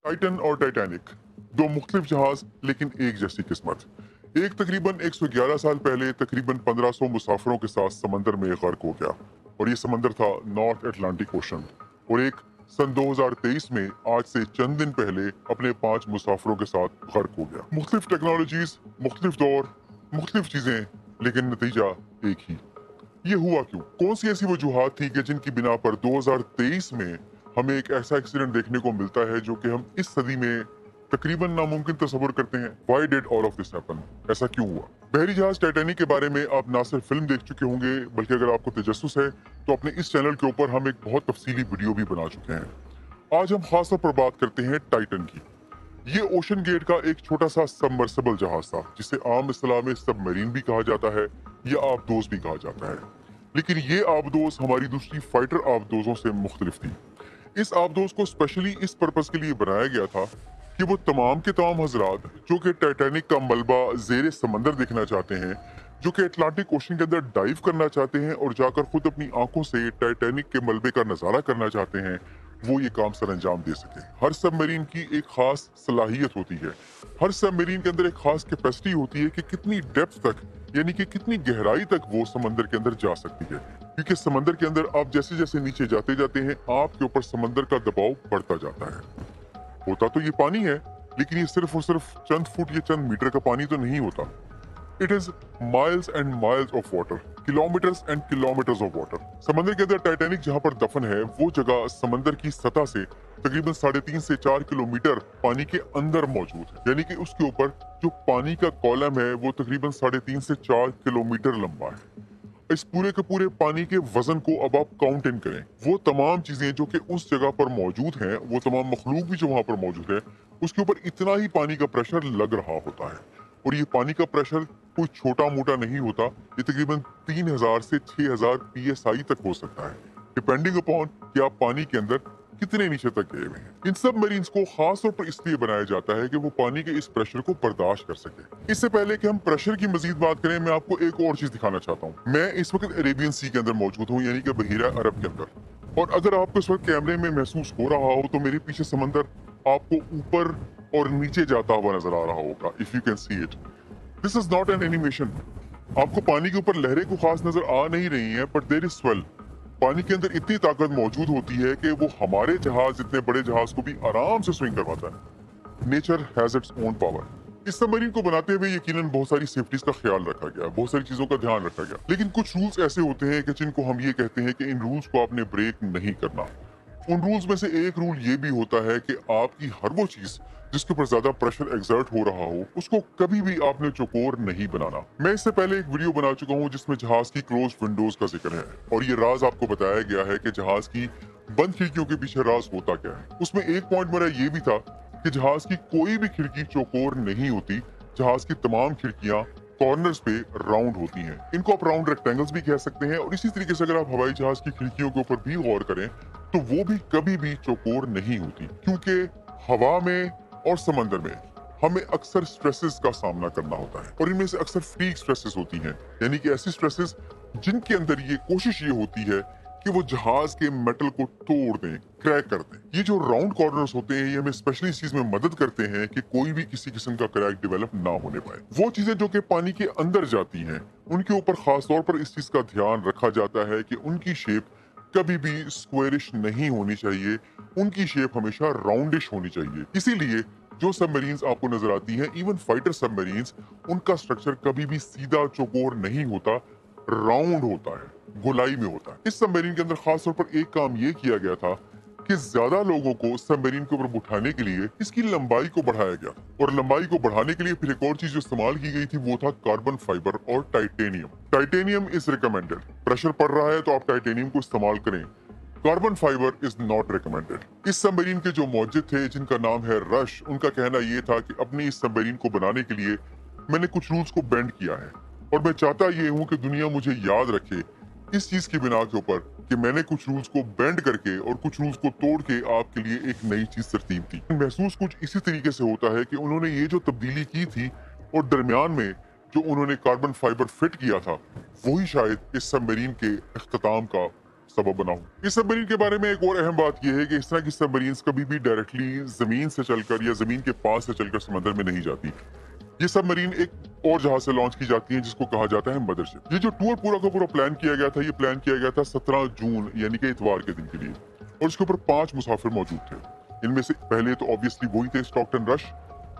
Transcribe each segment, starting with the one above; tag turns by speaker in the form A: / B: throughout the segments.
A: Titan और Titanic, दो मुख्तलिफ जहाज लेकिन एक जैसी किस्मत। एक तकरीबन 111 साल पहले तकरीबन 1500 मुसाफिरों के साथ समंदर में गर्क हो गया और ये समंदर था नॉर्थ अटलांटिक ओशन। और एक सन 2023 में आज से चंद दिन पहले अपने 5 मुसाफिरों के साथ गर्क हो गया। मुख्तलिफ टेक्नोलॉजीज, मुख्तलिफ दौर, मुख्तलिफ चीजें, लेकिन नतीजा एक ही। ये हुआ क्यों? कौन सी ऐसी वजूहात थी कि जिनकी बिना पर 2023 में हमें एक ऐसा एक्सीडेंट देखने को मिलता है जो कि हम इस सदी में तकरीबन नामुमकिन तस्वुर करते हैं? Why did all of this happen? ऐसा क्यों हुआ? बहरी जहाज टाइटैनिक के बारे में आप ना सिर्फ फिल्म देख चुके होंगे, बल्कि अगर आपको तजस्सुस है तो अपने इस चैनल के ऊपर हम एक बहुत तफसीली वीडियो भी बना चुके हैं। आज हम खास तौर पर बात करते हैं टाइटन की। ये ओशन गेट का एक छोटा सा सबमर्सिबल जहाज था, जिसे आम इस्लाह में सबमरीन भी कहा जाता है या आबदोज भी कहा जाता है। लेकिन ये आबदोज हमारी दूसरी फाइटर आबदोजों से मुख्तलिफ थी। इस आबदोज को स्पेशली इस पर्पज के लिए बनाया गया था कि वो तमाम के तमाम हजरात जो कि टाइटैनिक का मलबा जेर समंदर देखना चाहते हैं, जो कि अटलांटिक ओशन के अंदर डाइव करना चाहते हैं और जाकर खुद अपनी आंखों से टाइटैनिक के मलबे का नजारा करना चाहते हैं, वो ये काम सर अंजाम दे सके। हर सबमरीन की एक खास सलाहियत होती है। हर सबमरीन के अंदर एक खास कैपेसिटी होती है कि कितनी डेप्थ तक, यानी कि कितनी गहराई तक वो समंदर के अंदर जा सकती है। क्योंकि समंदर के अंदर आप जैसे जैसे नीचे जाते जाते हैं, आपके ऊपर समंदर का दबाव बढ़ता जाता है। होता तो ये पानी है, लेकिन ये सिर्फ और सिर्फ चंद फुट या चंद मीटर का पानी तो नहीं होता। It is miles and miles of water, kilometres and kilometres of water. समंदर के अंदर टाइटैनिक जहां पर दफन है, वो जगह समंदर की सतह से तकरीबन 3.5 से 4 किलोमीटर पानी के अंदर मौजूद है। यानी कि उसके ऊपर जो पानी का कॉलम है वो तकरीबन 3.5 से 4 किलोमीटर लंबा है। इस पूरे के पूरे पानी के वजन को अब आप काउंट इन करें। वो तमाम चीजें जो कि उस जगह पर मौजूद हैं, वो तमाम मखलूक भी जो वहां पर मौजूद है, उसके ऊपर इतना ही पानी का प्रेशर लग रहा होता है। और ये पानी का प्रेशर कोई छोटा मोटा नहीं होता। ये तकरीबन 3000 से 6000 PSI तक हो सकता है, डिपेंडिंग अपॉन कि आप पानी के अंदर कितने नीचे तक गए हुए हैं। इन सब मरीन्स को खास तौर पर इसलिए बनाया जाता है कि वो पानी के इस प्रेशर को बर्दाश्त कर सके। इससे पहले कि हम प्रेशर की मजीद बात करें, मैं आपको एक और चीज दिखाना चाहता हूँ। मैं इस वक्त अरेबियन सी के अंदर मौजूद हूँ, यानी कि बहीरा अरब के अंदर। और अगर आपको इस वक्त कैमरे में महसूस हो रहा हो तो मेरे पीछे समंदर आपको ऊपर और नीचे जाता हुआ नजर आ रहा होगा। If you can see it, this is not an animation. आपको पानी के ऊपर लहरें को खास नजर आ नहीं रही हैं, बट देयर इज स्वेल। पानी के अंदर इतनी ताकत मौजूद होती है कि वो हमारे जहाज, इतने बड़े जहाज को भी आराम से स्विंग करवाता है। Nature has its own power. इस सबमरीन को बनाते हुए यकीनन बहुत सारी सेफ्टीज का ख्याल रखा गया, बहुत सारी चीजों का ध्यान रखा गया। लेकिन कुछ रूल्स ऐसे होते हैं कि जिनको हम ये कहते हैं कि इन रूल्स को आपने ब्रेक नहीं करना। उन रूल्स में से एक रूल ये भी होता है कि आपकी हर वो चीज जिसके ऊपर ज्यादा प्रेशर एग्जर्ट हो रहा हो, उसको कभी भी आपने चौकोर नहीं बनाना। मैं इससे पहले एक वीडियो बना चुका हूँ जिसमें जहाज की क्लोज विंडोज का जिक्र है और ये राज आपको बताया गया है कि जहाज की बंद खिड़कियों के पीछे राज होता क्या है। उसमें एक पॉइंट मेरा ये भी था कि जहाज की कोई भी खिड़की चौकोर नहीं होती। जहाज की तमाम खिड़कियां कॉर्नर्स पे राउंड होती हैं। इनको आप राउंड रेक्टेंगल्स भी कह सकते हैं। और इसी तरीके से अगर आप हवाई जहाज की खिड़कियों के ऊपर भी गौर करें तो वो भी कभी भी चौकोर नहीं होती, क्योंकि हवा में और समंदर में हमें अक्सर स्ट्रेसेस का सामना करना होता है और इनमें से अक्सर फ्रीक स्ट्रेसेस होती हैं, यानी कि ऐसी स्ट्रेसेस जिनके अंदर ये कोशिश ये होती है कि वो जहाज के मेटल को तोड़ दें, क्रैक कर दें। ये जो राउंड कॉर्नर्स होते हैं, ये हमें स्पेशली इस चीज में मदद करते हैं कि कोई भी किसी किस्म का क्रैक डेवलप ना होने पाए। वो चीजें जो कि पानी के अंदर जाती हैं, उनके ऊपर खास तौर पर इस चीज का ध्यान रखा जाता है कि उनकी शेप कभी भी स्क्वेरिश नहीं होनी चाहिए। उनकी शेप हमेशा राउंडिश होनी चाहिए। इसीलिए जो सबमरीन्स आपको नजर आती हैं, इवन फाइटर सबमरीन्स, उनका स्ट्रक्चर कभी भी सीधा चौकोर नहीं होता, राउंड होता है, गोलाई में होता है। इस सबमरीन के अंदर खास तौर पर एक काम ये किया गया था कि ज्यादा लोगों को सबमरीन के ऊपर उठाने के लिए इसकी लंबाई को बढ़ाया गया। और लंबाई को बढ़ाने के लिए फिर एक और चीज जो इस्तेमाल की गई थी वो था कार्बन फाइबर और titanium. Titanium is recommended. Pressure पड़ रहा है तो आप टाइटेनियम को इस्तेमाल करें। Carbon fibre is not recommended. इस सबमरीन के जो मौजूद थे जिनका नाम है रश, उनका कहना यह था कि अपनी इस सबमरीन को बनाने के लिए मैंने कुछ रूल्स को बेंड किया है और मैं चाहता ये हूं कि दुनिया मुझे याद रखे इस चीज की बिना के ऊपर कि मैंने कुछ रूल्स को बेंड करके और कुछ रूल्स को तोड़ के आपके लिए एक नई चीज तरतीब दी। महसूस कुछ इसी तरीके से होता है कि उन्होंने ये जो तब्दीली की थी और दरमियान में जो उन्होंने कार्बन फाइबर फिट किया था, वही शायद इस सबमरीन के इख्तिताम का सबब बना हूँ। इस सबमरीन के बारे में एक और अहम बात यह है कि इस तरह की सबमरीन कभी भी डायरेक्टली जमीन से चलकर या जमीन के पास से चलकर समंदर में नहीं जाती। ये सबमरीन एक और जहाज से लॉन्च की जाती है जिसको कहा जाता है मदरशिप। ये जो टूर पूरा का पूरा प्लान किया गया था, ये प्लान किया गया था 17 जून यानी कि इतवार के दिन के लिए, और इसके ऊपर 5 मुसाफिर मौजूद थे। इनमें से पहले तो ऑब्वियसली वही थे स्टॉकटन रश,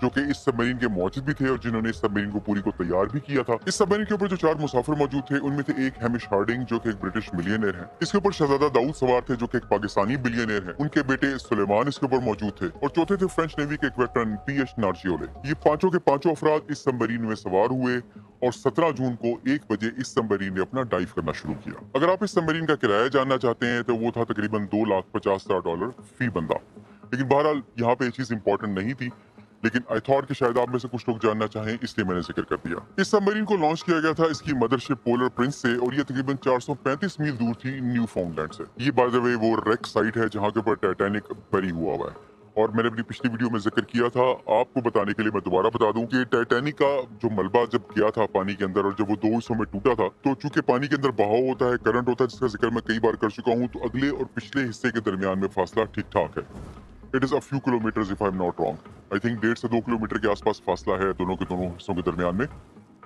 A: जो कि इस सबमरीन के मौजूद भी थे और जिन्होंने इस सबमरीन को पूरी को तैयार भी किया था। इस सबमरीन के ऊपर जो 4 मुसाफिर मौजूद थे उनमें थे एक हैमिश हार्डिंग जो कि एक ब्रिटिश मिलियनेयर है। इसके ऊपर शहजादा दाऊद सवार थे जो कि एक पाकिस्तानी बिलियनेयर है। उनके बेटे सुलेमान इसके ऊपर मौजूद थे और चौथे थे फ्रेंच नेवी के एक वेटरन पीएच नार्जियोले। ये पांचों के पांचों अफराद इस सबमरीन में सवार हुए और 17 जून को 1 बजे इस सबमरीन ने अपना डाइव करना शुरू किया। अगर आप इस सबमरीन का किराया जानना चाहते हैं तो वो था तकरीबन $2,50,000 फी बंदा। लेकिन बहरहाल यहाँ पे ये चीज इंपॉर्टेंट नहीं थी, लेकिन आई थॉट कि शायद आप में से कुछ लोग जानना चाहें, इसलिए मैंने जिक्र कर दिया। इस सबमरीन को लॉन्च किया गया था इसकी मदरशिप पोलर प्रिंस से और ये तकरीबन 435 मील दूर थी न्यू फाउंडलैंड से। ये बाय द वे वो रेक साइट है जहाँ के ऊपर टाइटैनिक बरी हुआ हुआ है और मैंने अपनी पिछली वीडियो में जिक्र किया था। आपको बताने के लिए मैं दोबारा बता दूं कि टाइटैनिक का जो मलबा जब गया था पानी के अंदर और जब वो 2 हिस्सों में टूटा था, तो चूंकि पानी के अंदर बहाव होता है, करंट होता है, जिसका जिक्र मैं कई बार कर चुका हूँ, तो अगले और पिछले हिस्से के दरमियान में फासला ठीक ठाक है। It is a few kilometres if I am not wrong. I think 1.5 से 2 किलोमीटर के आसपास फासला है दोनों हिस्सों के दरमियान में।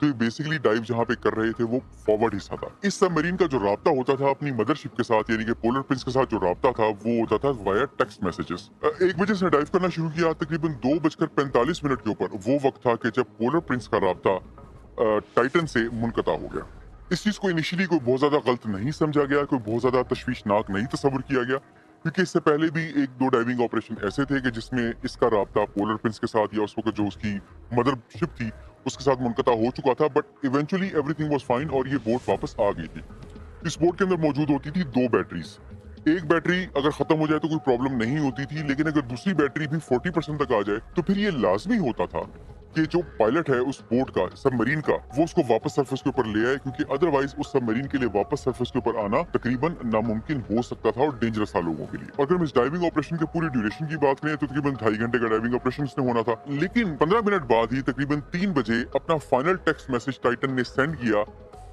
A: तो बेसिकली डाइव जहां पे कर रहे थे वो फॉरवर्ड हिस्सा था। इस सबमरीन का जो राब्ता होता था अपनी मदरशिप के साथ यानी कि पोलर प्रिंस के साथ, जो राब्ता था वो होता था वाया टेक्स्ट मैसेजेस। 1 बजे से डाइव करना शुरू किया, तकरीबन 2:45 के ऊपर वो वक्त था कि जब पोलर प्रिंस का राब्ता टाइटन से मुनकता हो गया। इस चीज को इनिशियली कोई बहुत ज्यादा गलत नहीं समझा गया, कोई बहुत ज्यादा तशवीशनाक नहीं तस्वुर किया गया, क्योंकि इससे पहले भी 1-2 डाइविंग ऑपरेशन ऐसे थे कि जिसमें इसका राब्ता पोलर प्रिंस के साथ या उस वक्त जो उसकी मदरशिप थी उसके साथ मुनकता हो चुका था। But eventually everything was fine और ये बोट वापस आ गई थी। इस बोट के अंदर मौजूद होती थी 2 बैटरीज। एक बैटरी अगर खत्म हो जाए तो कोई प्रॉब्लम नहीं होती थी, लेकिन अगर दूसरी बैटरी भी 40% तक आ जाए तो फिर ये लाजमी होता था कि जो पायलट है उस बोट का, सबमरीन का, वो उसको वापस सरफेस के ऊपर ले आए, क्योंकि अदरवाइज उस सबमरीन के लिए वापस सरफेस के ऊपर आना तकरीबन नामुमकिन हो सकता था और डेंजरस था लोगों के लिए। अगर हम इस डाइविंग ऑपरेशन के पूरी ड्यूरेशन की बात करें तो तकरीबन 2.5 घंटे का डाइविंग ऑपरेशन इसने होना था। लेकिन 15 मिनट बाद ही तकरीबन 3 बजे अपना फाइनल टेक्स्ट मैसेज टाइटन ने सेंड किया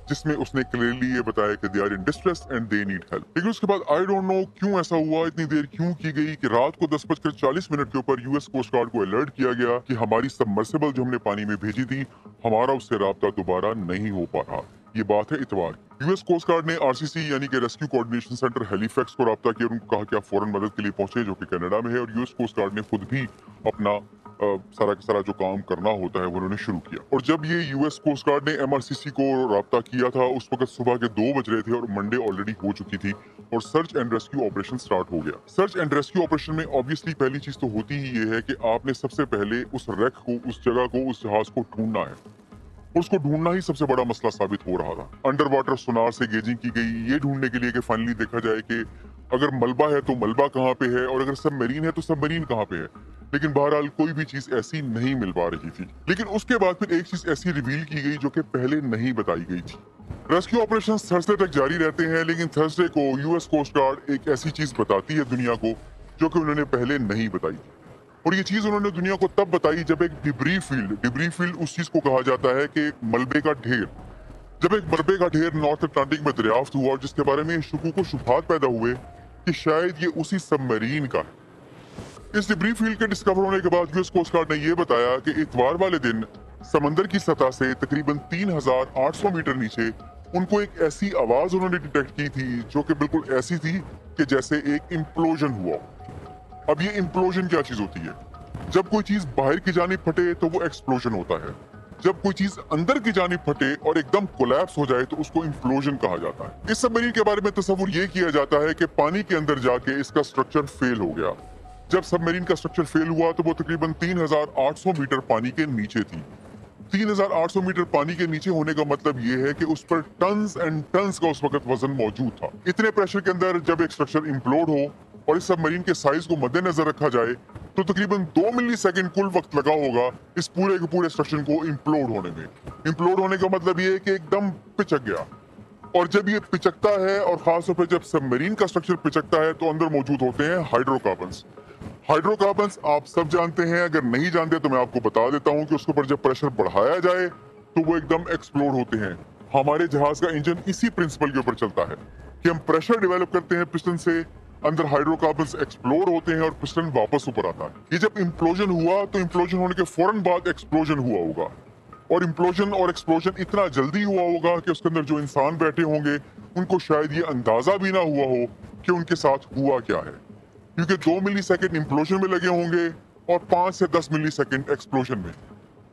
A: जिसमें उसने क्लियरली ये बताया कि they are in distress and they need help. लेकिन उसके बाद आई डोंट नो क्यों ऐसा हुआ, इतनी देर क्यों की गई कि रात को 10:40 के ऊपर यूएस कोस्ट गार्ड को अलर्ट किया गया कि हमारी सबमर्सिबल जो हमने पानी में भेजी थी, हमारा उससे राब्ता दोबारा नहीं हो पा रहा। ये बात है इतवार। यूएस कोस्ट गार्ड ने आरसीसी यानी कि रेस्क्यू कोऑर्डिनेशन सेंटर हेलीफैक्स को राब्ता किया और उनको कहा कि आप फौरन मदद के लिए पहुंचे, जो कि कनाडा में है, और यूएस कोस्ट गार्ड ने खुद भी अपना सारा का सारा जो काम करना होता है वो उन्होंने शुरू किया। और जब ये यूएस कोस्ट गार्ड ने एमआरसीसी को राब्ता किया था उस वक्त सुबह के 2 बज रहे थे और मंडे ऑलरेडी हो चुकी थी और search and rescue operation start हो गया। सर्च एंड रेस्क्यू ऑपरेशन में ऑब्वियसली पहली चीज तो होती ही ये है कि आपने सबसे पहले उस रेक को, उस जगह को, उस जहाज को ढूंढना है। उसको ढूंढना ही सबसे बड़ा मसला साबित हो रहा था। अंडर वाटर सोनार से गेजिंग की गई ये ढूंढने के लिए कि फाइनली देखा जाए कि अगर मलबा है तो मलबा कहाँ पे है और अगर सबमरीन है तो सबमरीन कहाँ पे है। लेकिन बहरहाल कोई भी चीज ऐसी नहीं मिल पा रही थी। लेकिन उसके बाद फिर एक चीज ऐसी रिवील की गई जो कि पहले नहीं बताई गई थी। रेस्क्यू ऑपरेशन थर्सडे तक जारी रहते हैं, लेकिन थर्सडे को यूएस कोस्ट गार्ड एक ऐसी चीज बताती है दुनिया को जो कि उन्होंने पहले नहीं बताई थी। और ये चीज उन्होंने दुनिया को तब बताई जब एक डिब्री फील्ड उस चीज को कहा जाता है कि मलबे का ढेर, जब एक मलबे का ढेर नॉर्थ अटलांटिक में दरियाफ्त हुआ और जिसके बारे में शुकूक व शुबहात पैदा हुए कि शायद ये उसी सबमरीन का है। इस डिब्री फील्ड के डिस्कवर होने के बाद यूएस कोस्ट गार्ड ने यह बताया कि इतवार वाले दिन समंदर की सतह से तकरीबन 3,800 मीटर नीचे उनको एक ऐसी आवाज उन्होंने डिटेक्ट की थी जो कि बिल्कुल ऐसी थी कि जैसे एक इम्प्लोजन हुआ। अब ये इम्प्लोजन क्या चीज होती है? जब कोई चीज बाहर की जानिब फटे तो वो एक्सप्लोजन होता है। जब कोई चीज अंदर की जानिब फटे और एकदम कोलैप्स हो जाए तो उसको इम्प्लोजन कहा जाता है। इस सबमरीन के बारे में तस्वुर ये किया जाता है कि पानी के अंदर जाके इसका स्ट्रक्चर फेल हो गया। जब सबमरीन का स्ट्रक्चर फेल हुआ तो वो तकरीबन 3,800 मीटर पानी के नीचे थी। 3,800 मीटर पानी के नीचे होने का मतलब ये है कि उस पर टन्स एंड टन्स का उस वक्त वजन मौजूद था। इतने प्रेशर के अंदर जब एक स्ट्रक्चर इम्प्लोड हो और इस सबमरीन के साइज को मद्देनजर रखा जाए तो तकरीबन 2 मिलीसेकंड कुल वक्त लगा होगा इस पूरे के पूरे स्ट्रक्चर को इम्प्लोड होने में। इम्प्लोड होने का मतलब ये है कि एकदम पिचक गया। और जब ये पिचकता है और खासतौर पर जब सबमरीन का स्ट्रक्चर पिचकता है तो अंदर मौजूद होते हैं हाइड्रोकार्बन्स। हाइड्रोकार्बन्स आप सब जानते हैं, अगर नहीं जानते तो मैं आपको बता देता हूं कि उसके ऊपर जब प्रेशर बढ़ाया जाए तो वो एकदम एक्सप्लोड होते हैं। हमारे जहाज का इंजन इसी प्रिंसिपल के ऊपर चलता है। कि हम प्रेशर डेवलप करते हैं पिस्टन से, अंदर हाइड्रोकार्बन्स एक्सप्लोर होते हैं और पिस्टन वापस ऊपर आता है। ये जब इम्प्लोजन हुआ तो इम्प्लोजन होने के फौरन बाद एक्सप्लोजन हुआ होगा, और इम्प्लोजन और एक्सप्लोजन इतना जल्दी हुआ होगा कि उसके अंदर जो इंसान बैठे होंगे उनको शायद ये अंदाजा भी ना हुआ हो कि उनके साथ हुआ क्या है, क्योंकि 2 मिली सेकेंड इम्प्लोजन में लगे होंगे और 5 से 10 मिली सेकेंड एक्सप्लोजन में।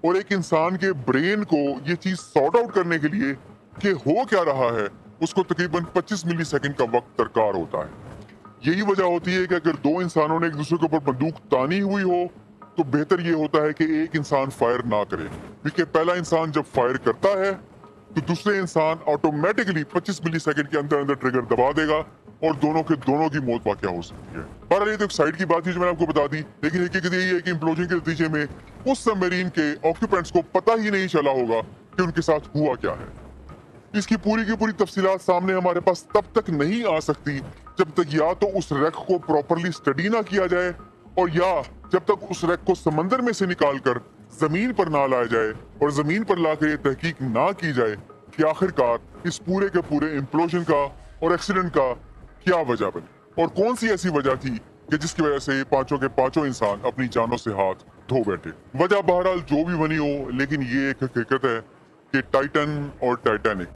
A: और एक इंसान के ब्रेन को ये चीज सॉर्ट आउट करने के लिए कि हो क्या रहा है, उसको तकरीबन 25 मिली सेकेंड का वक्त दरकार होता है। यही वजह होती है कि अगर दो इंसानों ने एक दूसरे के ऊपर बंदूक तानी हुई हो तो बेहतर ये होता है कि एक इंसान फायर ना करे, क्योंकि पहला इंसान जब फायर करता है तो दूसरे इंसान ऑटोमेटिकली 25 मिली सेकेंड के अंदर अंदर ट्रिगर दबा देगा और दोनों के दोनों की मौत वाकया हो सकती है। पर ये तो एक साइड की बात थी जो मैंने आपको बता दी, लेकिन हकीकत यही है कि इम्प्लोजन के नतीजे में उस सबमरीन के ऑक्यूपेंट्स को पता ही नहीं चला होगा कि उनके साथ हुआ क्या है। इसकी पूरी की पूरी तफसीलात सामने हमारे पास तब तक नहीं आ सकती जब तक या तो उस रैक को प्रॉपरली स्टडी ना किया जाए, और या जब तक उस रैक को समंदर में से निकालकर जमीन पर ना लाया जाए और जमीन पर लाकर ये तहकीक ना की जाए कि आखिरकार इस पूरे के पूरे इम्प्लोजन का और एक्सीडेंट का क्या वजह बनी और कौन सी ऐसी वजह थी कि जिसकी वजह से पांचों के पांचों इंसान अपनी जानों से हाथ धो बैठे। वजह बहरहाल जो भी बनी हो, लेकिन ये एक हकीकत है कि टाइटन और टाइटैनिक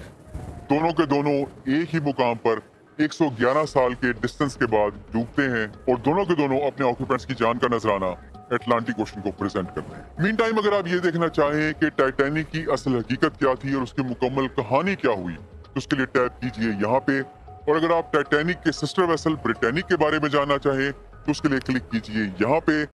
A: दोनों के दोनों एक ही मुकाम पर 111 साल के डिस्टेंस के बाद डूबते हैं और दोनों के दोनों अपने ऑक्यूपेंट्स की जान का नजराना अटलांटिक ओशन को प्रेजेंट करते हैं। मीन टाइम अगर आप ये देखना चाहें कि टाइटैनिक की असल हकीकत क्या थी और उसकी मुकम्मल कहानी क्या हुई, तो उसके लिए टैप कीजिए यहाँ पे। और अगर आप टाइटैनिक के सिस्टर वेसल ब्रिटेनिक के बारे में जानना चाहें तो उसके लिए क्लिक कीजिए यहाँ पे।